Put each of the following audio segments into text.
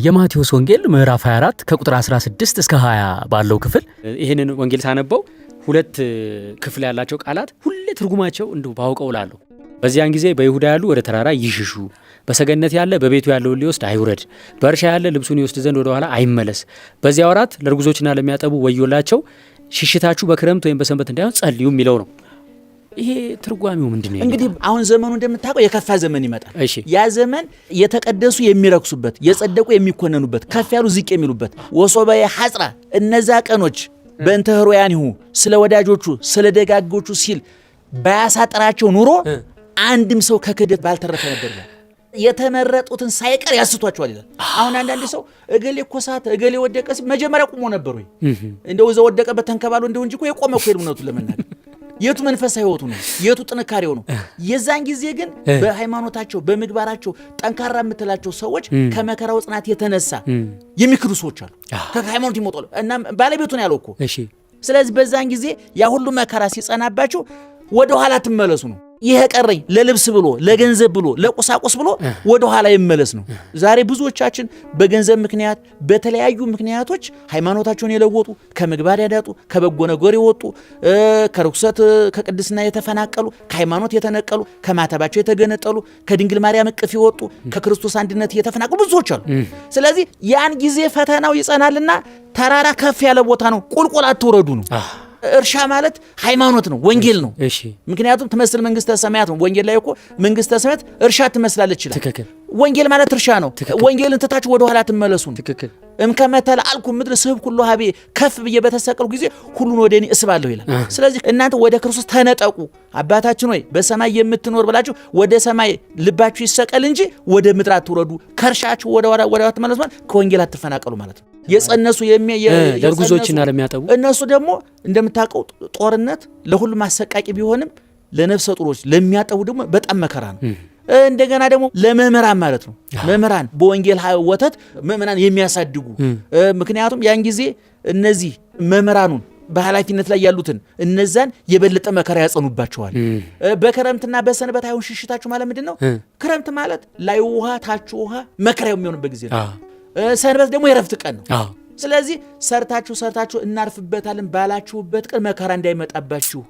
የማቴዎስ ወንጌል ምዕራፍ 24 ከቁጥር 16 እስከ 20 ባለው ክፍል ይህንን ወንጌል ሳነበው ሁለት ክፍል ያላቸው ቃላት ሁሌ ትርጉማቸው እንዲሁ ባውቀው ላለሁ። በዚያን ጊዜ በይሁዳ ያሉ ወደ ተራራ ይሽሹ፣ በሰገነት ያለ በቤቱ ያለውን ሊወስድ አይውረድ፣ በእርሻ ያለ ልብሱን ይወስድ ዘንድ ወደ ኋላ አይመለስ። በዚያ ወራት ለርጉዞችና ለሚያጠቡ ወዮላቸው፣ ሽሽታችሁ በክረምት ወይም በሰንበት እንዳይሆን ጸልዩ የሚለው ነው። ይሄ ትርጓሜው ምንድነው? እንግዲህ አሁን ዘመኑ እንደምታውቀው የከፋ ዘመን ይመጣል። ያ ዘመን የተቀደሱ የሚረክሱበት፣ የጸደቁ የሚኮነኑበት፣ ከፍ ያሉ ዝቅ የሚሉበት ወሶበ ሐጽራ እነዛ ቀኖች በእንተ ሕሩያኒሁ ስለ ወዳጆቹ ስለ ደጋጎቹ ሲል ባያሳጥራቸው ኑሮ አንድም ሰው ከክህደት ባልተረፈ ነበር። የተመረጡትን ሳይቀር ያስቷቸዋል ይላል። አሁን አንዳንድ ሰው እገሌ እኮ ሳተ እገሌ ወደቀ መጀመሪያ ቆሞ ነበር ወይ እንደው እዛ ወደቀበት ተንከባሎ እንደው እንጂ እኮ የቆመ እኮ እውነቱን ለመናገር የቱ መንፈሳዊ ህይወቱ ነው? የቱ ጥንካሬው ነው? የዛን ጊዜ ግን በሃይማኖታቸው በምግባራቸው ጠንካራ የምትላቸው ሰዎች ከመከራው ጽናት የተነሳ የሚክዱ ሰዎች አሉ። ከሃይማኖት ይሞጣሉ እና ባለቤቱን ያለው እኮ። ስለዚህ በዛን ጊዜ ያ ሁሉ መከራ ሲጸናባቸው ወደ ኋላ ትመለሱ ነው። ይሄ ቀረኝ ለልብስ ብሎ ለገንዘብ ብሎ ለቁሳቁስ ብሎ ወደ ኋላ ይመለስ ነው። ዛሬ ብዙዎቻችን በገንዘብ ምክንያት በተለያዩ ምክንያቶች ሃይማኖታቸውን የለወጡ ከምግባር ያዳጡ ከበጎ ነገር የወጡ ከርኩሰት ከቅድስና የተፈናቀሉ ከሃይማኖት የተነቀሉ ከማተባቸው የተገነጠሉ ከድንግል ማርያም እቅፍ የወጡ ከክርስቶስ አንድነት የተፈናቀሉ ብዙዎች አሉ። ስለዚህ ያን ጊዜ ፈተናው ይጸናልና ተራራ ከፍ ያለ ቦታ ነው፣ ቁልቁል አትውረዱ ነው። እርሻ ማለት ሃይማኖት ነው፣ ወንጌል ነው። ምክንያቱም ትመስል መንግስተ ሰማያት ነው። ወንጌል ላይ እኮ መንግስተ ሰማያት እርሻ ትመስላለች ይላል። ወንጌል ማለት እርሻ ነው። ወንጌልን ትታችሁ ወደ ኋላ ትመለሱ ነው። እምከመተል አልኩ ምድር ስብ ሁሉ ሀቤ ከፍ ብዬ በተሰቀሉ ጊዜ ሁሉን ወደ እኔ እስባለሁ ይላል። ስለዚህ እናንተ ወደ ክርስቶስ ተነጠቁ፣ አባታችን ሆይ በሰማይ የምትኖር ብላችሁ ወደ ሰማይ ልባችሁ ይሰቀል እንጂ ወደ ምድር አትውረዱ፣ ከእርሻችሁ ወደ ኋላ ትመለሱ ማለት ከወንጌል አትፈናቀሉ ማለት ነው። የጸነሱ ለርጉዞችና ለሚያጠቡ እነሱ ደግሞ እንደምታውቀው ጦርነት ለሁሉም አሰቃቂ ቢሆንም ለነፍሰ ጡሮች ለሚያጠቡ ደግሞ በጣም መከራ ነው። እንደገና ደግሞ ለመምህራን ማለት ነው። መምህራን በወንጌል ወተት ምእመናን የሚያሳድጉ ምክንያቱም ያን ጊዜ እነዚህ መምህራኑን በኃላፊነት ላይ ያሉትን እነዛን የበለጠ መከራ ያጸኑባቸዋል። በክረምትና በሰንበት አይሁን ሽሽታችሁ ማለት ምንድን ነው? ክረምት ማለት ላይ ውሃ ታች ውሃ መከራ የሚሆንበት ጊዜ ነው። ሰንበት ደግሞ የረፍት ቀን ነው። ስለዚህ ሰርታችሁ እናርፍበታለን ባላችሁበት ቀን መከራ እንዳይመጣባችሁ፣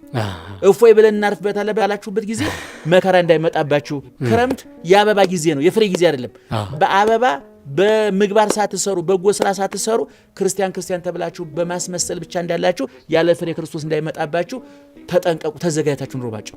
እፎይ ብለን እናርፍበታለን ባላችሁበት ጊዜ መከራ እንዳይመጣባችሁ። ክረምት የአበባ ጊዜ ነው፣ የፍሬ ጊዜ አይደለም። በአበባ በምግባር ሳትሰሩ በጎ ስራ ሳትሰሩ ክርስቲያን ተብላችሁ በማስመሰል ብቻ እንዳላችሁ ያለ ፍሬ ክርስቶስ እንዳይመጣባችሁ ተጠንቀቁ፣ ተዘጋጅታችሁ ኑሩባቸው።